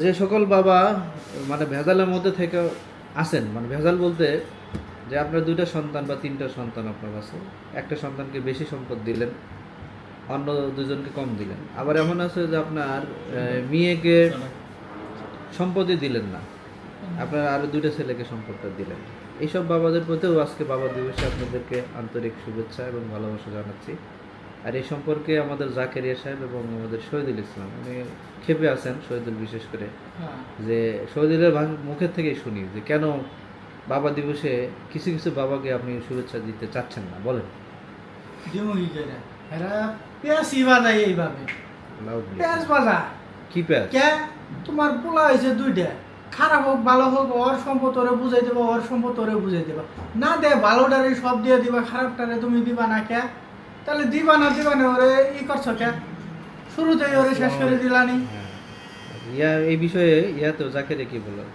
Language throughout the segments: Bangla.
যে সকল বাবা মানে ভেজালের মধ্যে থেকে আছেন, মানে ভেজাল বলতে যে আপনার ২টা সন্তান বা ৩টা সন্তান আপনার কাছে, একটা সন্তানকে বেশি সম্পদ দিলেন, অন্য ২জনকে কম দিলেন। আবার এমন আছে যে আপনার মেয়েকে সম্পদই দিলেন না, আপনার আরও ২টা ছেলেকে সম্পদটা দিলেন। এইসব বাবাদের প্রতিও আজকে বাবা দিবসে আপনাদেরকে আন্তরিক শুভেচ্ছা এবং ভালোবাসা জানাচ্ছি। আর এই সম্পর্কে আমাদের জাকেরিয়া সাহেব এবং আমাদের শহীদুল ইসলাম উনি ক্ষেপে আছেন, শহীদুল বিশেষ করে, যে শহীদুলের মুখের থেকেই শুনি যে কেন বাবা দিবসে কিছু কিছু বাবাকে আপনি শুভেচ্ছা দিতে চাচ্ছেন না, বলেন। কি প্যাচ? তোমার পোলা হয়েছে 2টা, খারাপ হোক ভালো হোক ওর সম্পদ ওরে বুঝাই দেবা, ওর সম্পদ ওরে বুঝাই দেবা। না দে ভালোটারে সব দিয়ে দিবা, খারাপটারে তুমি দিবা না কে? তাহলে দিবা না ওরে ই করছো কে? শুরুতেই ওরে শেষ করে দিলানি। এই বিষয়ে তো জাকেরিয়া কি বলেন?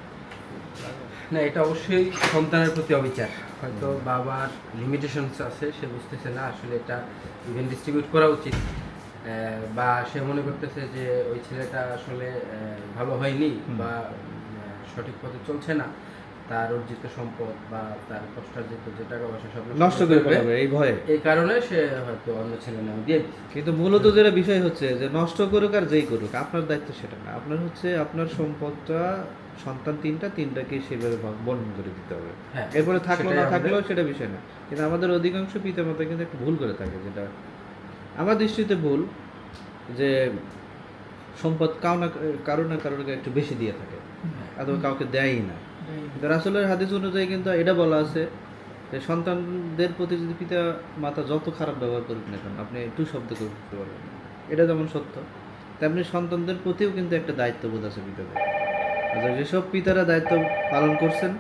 না, এটা অবশ্যই সন্তানের প্রতি অবিচার। হয়তো বাবার লিমিটেশনস আছে, সে বুঝতেছে না আসলে এটা ইভেন ডিস্ট্রিবিউট করা উচিত, বা সে মনে করতেছে যে ওই ছেলেটা আসলে ভালো হয়নি বা সঠিক পথে চলছে না, তার অর্জিত সম্পদ বা তার কষ্টার্জিত যে টাকা পয়সা সব নষ্ট করে ফেলবে এই ভয়ে, এই কারণে সে হয়তো অন্য ছেলে নাম দিয়ে দিচ্ছে। কিন্তু মূলত যেটা বিষয় হচ্ছে যে নষ্ট করুক আর যেই করুক, আপনার দায়িত্ব সেটা না। আপনার হচ্ছে আপনার সম্পদটা সন্তান তিনটাকে সেভাবে বন্টন করে দিতে হবে। এরপরে থাকলো না থাকলেও সেটা বিষয় না। কিন্তু আমাদের অধিকাংশ পিতামাতা কিন্তু একটু ভুল করে থাকে, যেটা আমার দৃষ্টিতে ভুল, যে সম্পদ কারো না কারোকে একটু বেশি দিয়ে থাকে, অথবা কাউকে দেয়ই না। কিন্তু রাসূলের হাদিস অনুযায়ী কিন্তু এটা বলা আছে যে সন্তানদের প্রতি যদি পিতা মাতা যত খারাপ ব্যবহার করুক না কেন, আপনি একটু শব্দ করতে পারবেন না। এটা যেমন সত্য, তেমনি সন্তানদের প্রতিও কিন্তু একটা দায়িত্ববোধ আছে পিতাদের। যেসব পিতারা দায়িত্ব পালন করছেন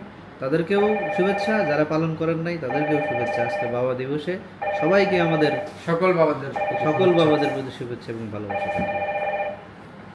তাদেরকেও শুভেচ্ছা, যারা পালন করেন নাই তাদেরকেও শুভেচ্ছা। আজকে বাবা দিবসে সবাইকে আমাদের সকল বাবাদের প্রতি শুভেচ্ছা এবং ভালোবাসা থাকবে।